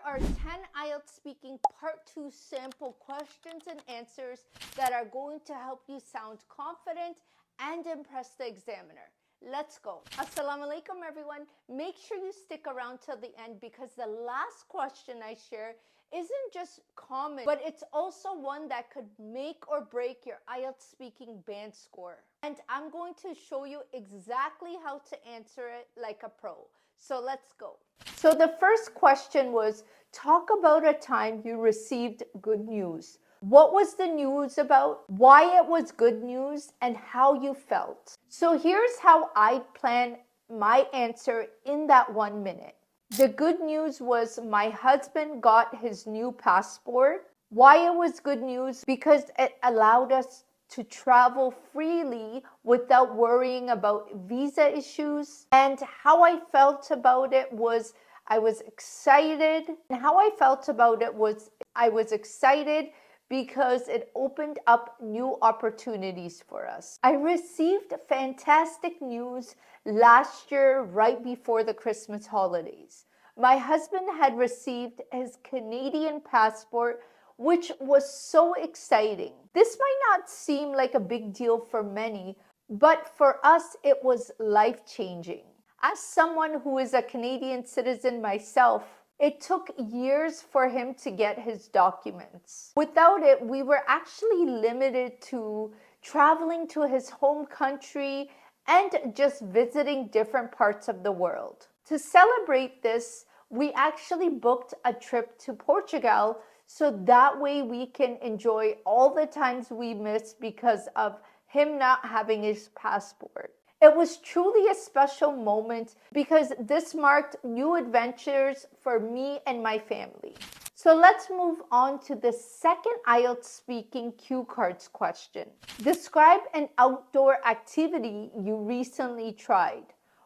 are 10 IELTS Speaking Part 2 sample questions and answers that are going to help you sound confident and impress the examiner. Let's go. Assalamu alaikum, everyone. Make sure you stick around till the end because the last question I share isn't just common, but it's also one that could make or break your IELTS speaking band score. And I'm going to show you exactly how to answer it like a pro. So let's go. So the first question was, talk about a time you received good news. What was the news about, why it was good news, and how you felt. So here's how I plan my answer in that 1 minute. The good news was my husband got his new passport. Why it was good news? Because it allowed us to travel freely without worrying about visa issues. And how I felt about it was I was excited. And how I felt about it was I was excited because it opened up new opportunities for us. I received fantastic news last year right before the Christmas holidays. My husband had received his Canadian passport, which was so exciting. This might not seem like a big deal for many, but for us it was life-changing. As someone who is a Canadian citizen myself, it took years for him to get his documents. Without it, we were actually limited to traveling to his home country and just visiting different parts of the world. To celebrate this, we actually booked a trip to Portugal so that way we can enjoy all the times we missed because of him not having his passport. It was truly a special moment because this marked new adventures for me and my family. So let's move on to the second IELTS Speaking cue cards question. Describe an outdoor activity you recently tried.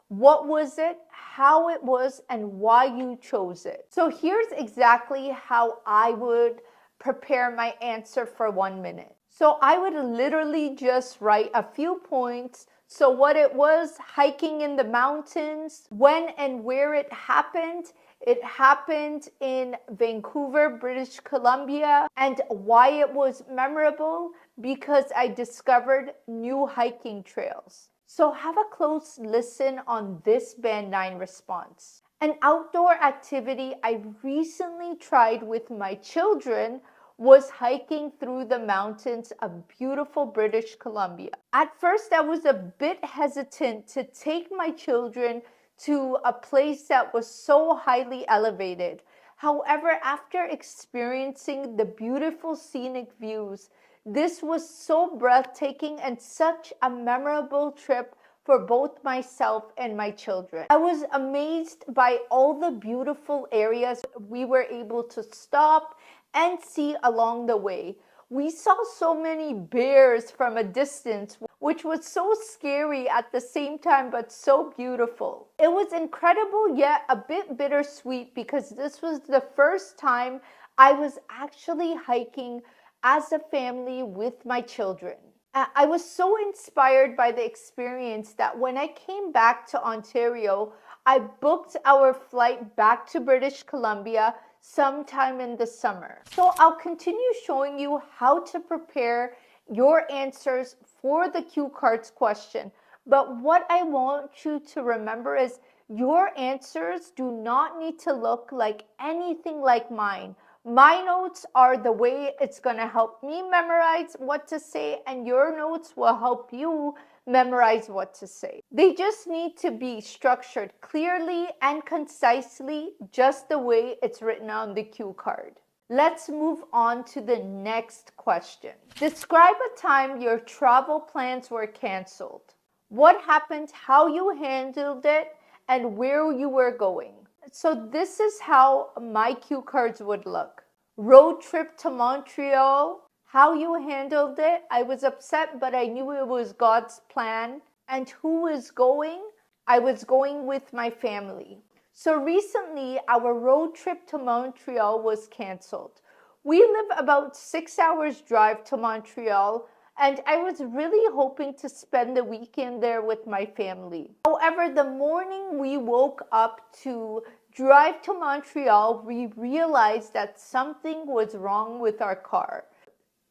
What was it, how it was, and why you chose it? So here's exactly how I would prepare my answer for 1 minute. So I would literally just write a few points. So what it was, hiking in the mountains, when and where it happened. It happened in Vancouver, British Columbia, and why it was memorable, because I discovered new hiking trails. So have a close listen on this Band 9 response. An outdoor activity I recently tried with my children was hiking through the mountains of beautiful British Columbia. At first, I was a bit hesitant to take my children to a place that was so highly elevated. However, after experiencing the beautiful scenic views, this was so breathtaking and such a memorable trip for both myself and my children. I was amazed by all the beautiful areas we were able to stop and see along the way. We saw so many bears from a distance, which was so scary at the same time, but so beautiful. It was incredible, yet a bit bittersweet, because this was the first time I was actually hiking as a family with my children. I was so inspired by the experience that when I came back to Ontario, I booked our flight back to British Columbia sometime in the summer. So I'll continue showing you how to prepare your answers for the cue cards question. But what I want you to remember is your answers do not need to look like anything like mine. My notes are the way it's going to help me memorize what to say, and your notes will help you memorize what to say. They just need to be structured clearly and concisely, just the way it's written on the cue card. Let's move on to the next question. Describe a time your travel plans were canceled. What happened, how you handled it, and where you were going. So this is how my cue cards would look. Road trip to Montreal. How you handled it. I was upset, but I knew it was God's plan. And who was going? I was going with my family. So recently, our road trip to Montreal was canceled. We live about 6 hours drive to Montreal, and I was really hoping to spend the weekend there with my family. However, the morning we woke up to drive to Montreal, we realized that something was wrong with our car.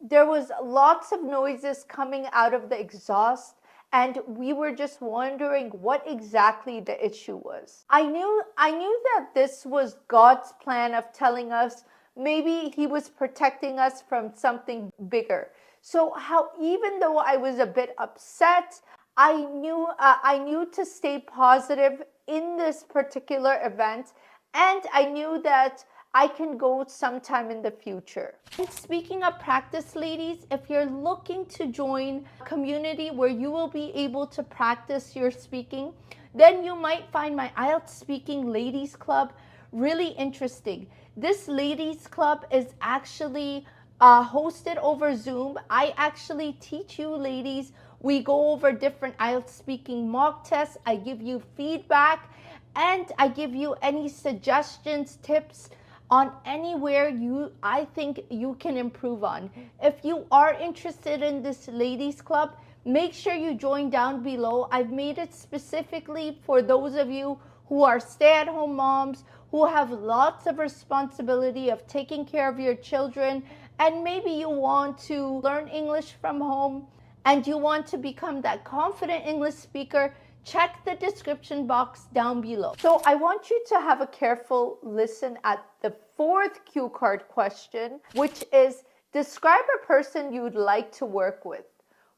There was lots of noises coming out of the exhaust, and we were just wondering what exactly the issue was. I knew that this was God's plan of telling us maybe he was protecting us from something bigger. So even though I was a bit upset, I knew to stay positive in this particular event, and I knew that I can go sometime in the future. And speaking of practice, ladies, if you're looking to join a community where you will be able to practice your speaking, then you might find my IELTS Speaking Ladies Club really interesting. This ladies club is actually hosted over Zoom. I actually teach you ladies. We go over different IELTS speaking mock tests. I give you feedback, and I give you any suggestions, tips on anywhere I think you can improve on. If you are interested in this ladies club, make sure you join down below. I've made it specifically for those of you who are stay-at-home moms, who have lots of responsibility of taking care of your children, and maybe you want to learn English from home and you want to become that confident English speaker. Check the description box down below. So I want you to have a careful listen at the fourth cue card question, which is describe a person you'd like to work with.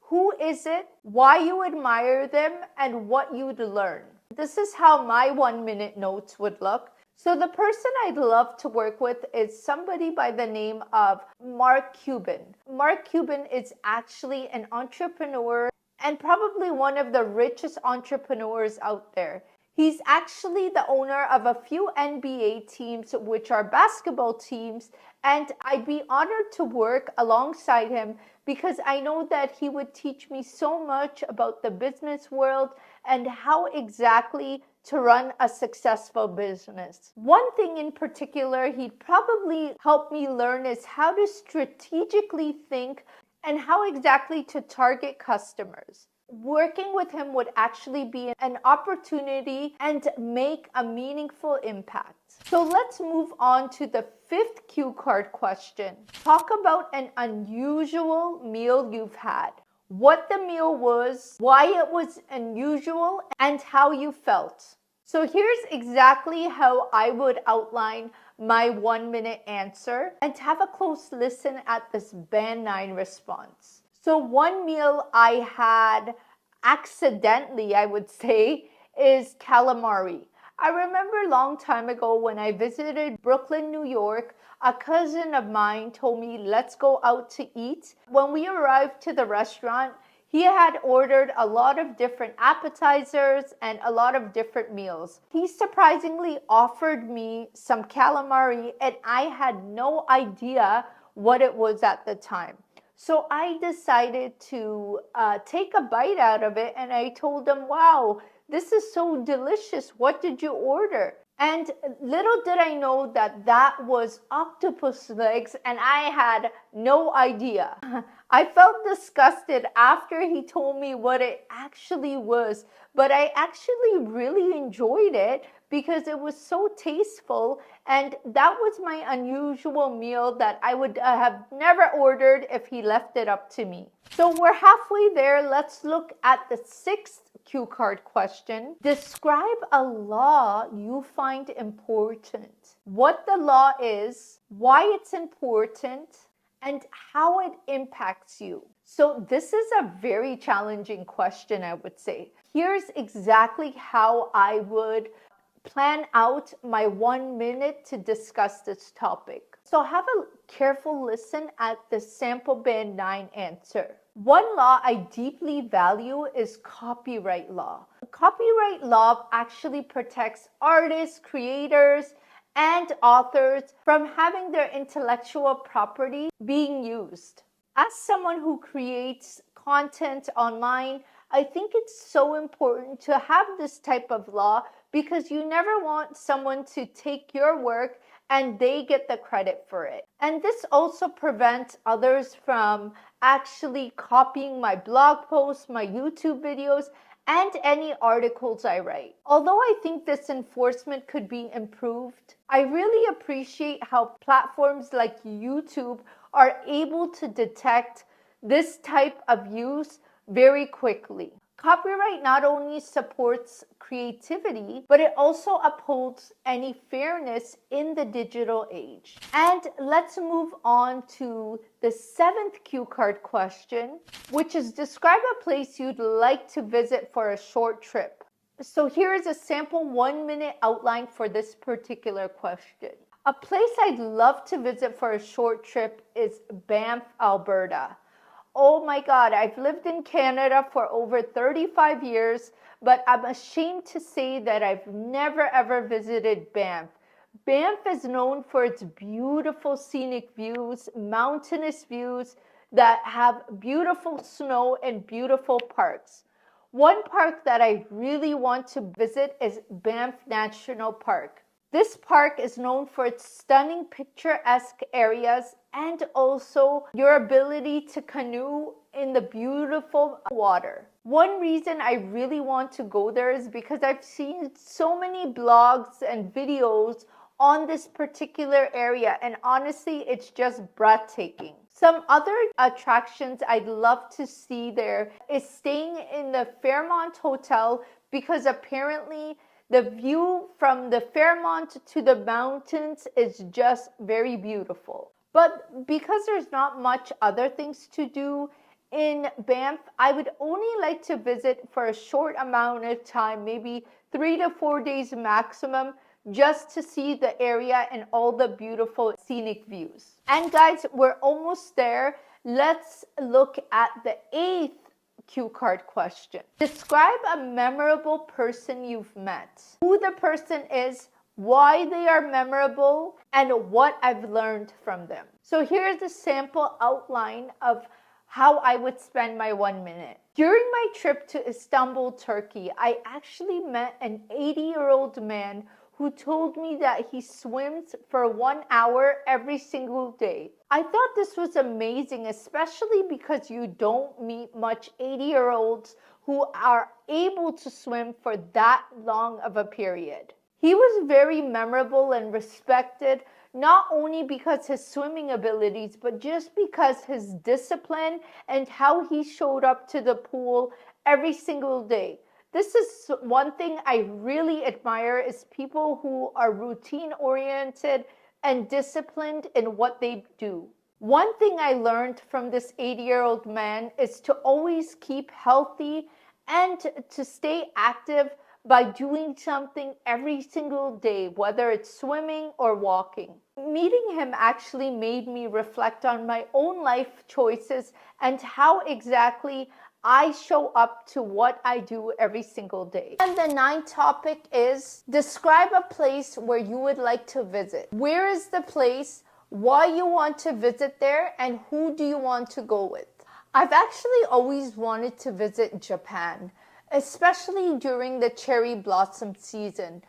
Who is it, why you admire them, and what you'd learn. This is how my 1-minute notes would look. So the person I'd love to work with is somebody by the name of Mark Cuban. Mark Cuban is actually an entrepreneur and probably one of the richest entrepreneurs out there. He's actually the owner of a few NBA teams, which are basketball teams, and I'd be honored to work alongside him because I know that he would teach me so much about the business world and how exactly to run a successful business. One thing in particular he'd probably help me learn is how to strategically think and how exactly to target customers. Working with him would actually be an opportunity and make a meaningful impact. So let's move on to the fifth cue card question. Talk about an unusual meal you've had. What the meal was, why it was unusual, and how you felt. So here's exactly how I would outline my 1-minute answer, and have a close listen at this band 9 response. So one meal I had accidentally, I would say, is calamari. I remember a long time ago when I visited Brooklyn, New York, a cousin of mine told me, let's go out to eat. When we arrived to the restaurant, he had ordered a lot of different appetizers and a lot of different meals. He surprisingly offered me some calamari, and I had no idea what it was at the time. So I decided to take a bite out of it, and I told him, wow, this is so delicious. What did you order? And little did I know that that was octopus legs, and I had no idea. I felt disgusted after he told me what it actually was, but I actually really enjoyed it because it was so tasteful, and that was my unusual meal that I would have never ordered if he left it up to me. So we're halfway there. Let's look at the sixth cue card question. Describe a law you find important. What the law is, why it's important, and how it impacts you. So this is a very challenging question, I would say. Here's exactly how I would plan out my 1 minute to discuss this topic. So have a careful listen at the sample band 9 answer. One law I deeply value is copyright law. Copyright law actually protects artists, creators, and authors from having their intellectual property being used. As someone who creates content online, I think it's so important to have this type of law because you never want someone to take your work and they get the credit for it. And this also prevents others from actually copying my blog posts, my YouTube videos, and any articles I write. Although I think this enforcement could be improved, I really appreciate how platforms like YouTube are able to detect this type of use very quickly. Copyright not only supports creativity, but it also upholds any fairness in the digital age. And let's move on to the 7th cue card question, which is describe a place you'd like to visit for a short trip. So here is a sample 1-minute outline for this particular question. A place I'd love to visit for a short trip is Banff, Alberta. Oh my God, I've lived in Canada for over 35 years, but I'm ashamed to say that I've never ever visited Banff. Banff is known for its beautiful scenic views, mountainous views that have beautiful snow and beautiful parks. One park that I really want to visit is Banff National Park. This park is known for its stunning picturesque areas and also your ability to canoe in the beautiful water. One reason I really want to go there is because I've seen so many blogs and videos on this particular area, and honestly, it's just breathtaking. Some other attractions I'd love to see there is staying in the Fairmont Hotel, because apparently the view from the Fairmont to the mountains is just very beautiful. But because there's not much other things to do in Banff, I would only like to visit for a short amount of time, maybe 3 to 4 days maximum, just to see the area and all the beautiful scenic views. And guys, we're almost there. Let's look at the 8th cue card question. Describe a memorable person you've met. Who the person is, why they are memorable, and what I've learned from them. So here's a sample outline of how I would spend my 1 minute. During my trip to Istanbul, Turkey, I actually met an 80-year-old man who told me that he swims for 1 hour every single day. I thought this was amazing, especially because you don't meet much 80-year-olds who are able to swim for that long of a period. He was very memorable and respected, not only because his swimming abilities, but just because his discipline and how he showed up to the pool every single day. This is one thing I really admire, is people who are routine oriented and disciplined in what they do. One thing I learned from this 80-year-old man is to always keep healthy and to stay active by doing something every single day, whether it's swimming or walking. Meeting him actually made me reflect on my own life choices and how exactly I show up to what I do every single day. And the 9th topic is describe a place where you would like to visit. Where is the place, why you want to visit there, and who do you want to go with? I've actually always wanted to visit Japan, especially during the cherry blossom season.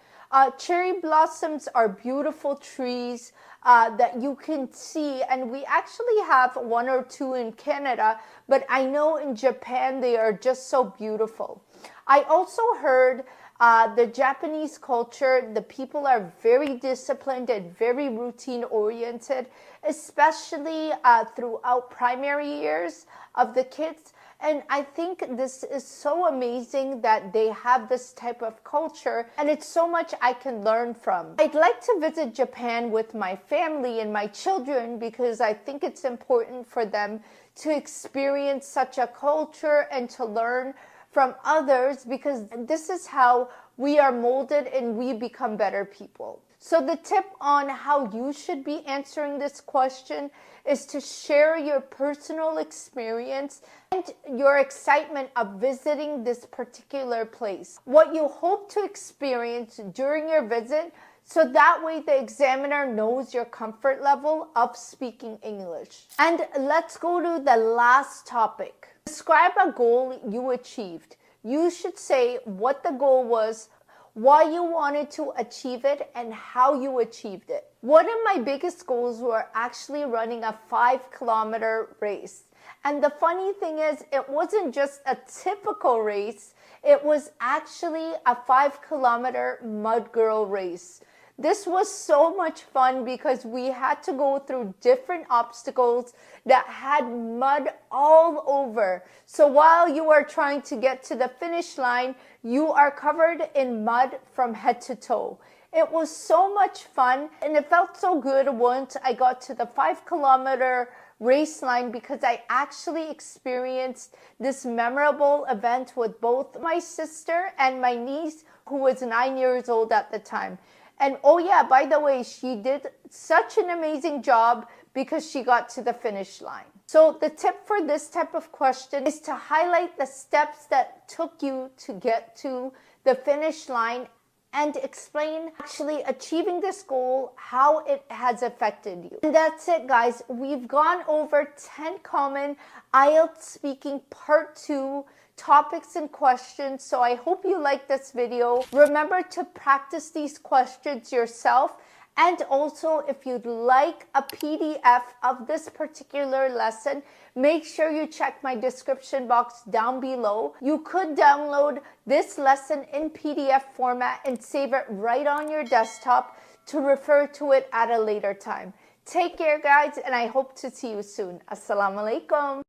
Cherry blossoms are beautiful trees that you can see, and we actually have 1 or 2 in Canada, but I know in Japan they are just so beautiful. I also heard the Japanese culture, the people are very disciplined and very routine oriented, especially throughout primary years of the kids. And I think this is so amazing that they have this type of culture, and it's so much I can learn from. I'd like to visit Japan with my family and my children because I think it's important for them to experience such a culture and to learn from others, because this is how we are molded and we become better people. So the tip on how you should be answering this question is to share your personal experience and your excitement of visiting this particular place. What you hope to experience during your visit, so that way the examiner knows your comfort level of speaking English. And let's go to the last topic. Describe a goal you achieved. You should say what the goal was, why you wanted to achieve it, and how you achieved it. One of my biggest goals were actually running a 5-kilometer race. And the funny thing is, it wasn't just a typical race. It was actually a 5-kilometer mud girl race. This was so much fun because we had to go through different obstacles that had mud all over. So while you are trying to get to the finish line, you are covered in mud from head to toe. It was so much fun, and it felt so good once I got to the 5-kilometer race line because I actually experienced this memorable event with both my sister and my niece, who was 9 years old at the time. And oh yeah, by the way, she did such an amazing job because she got to the finish line. So the tip for this type of question is to highlight the steps that took you to get to the finish line and explain actually achieving this goal, how it has affected you. And that's it, guys. We've gone over 10 common IELTS speaking part 2 topics and questions. So I hope you like this video. Remember to practice these questions yourself. And also, if you'd like a PDF of this particular lesson, make sure you check my description box down below. You could download this lesson in PDF format and save it right on your desktop to refer to it at a later time. Take care, guys, and I hope to see you soon. Assalamu alaikum.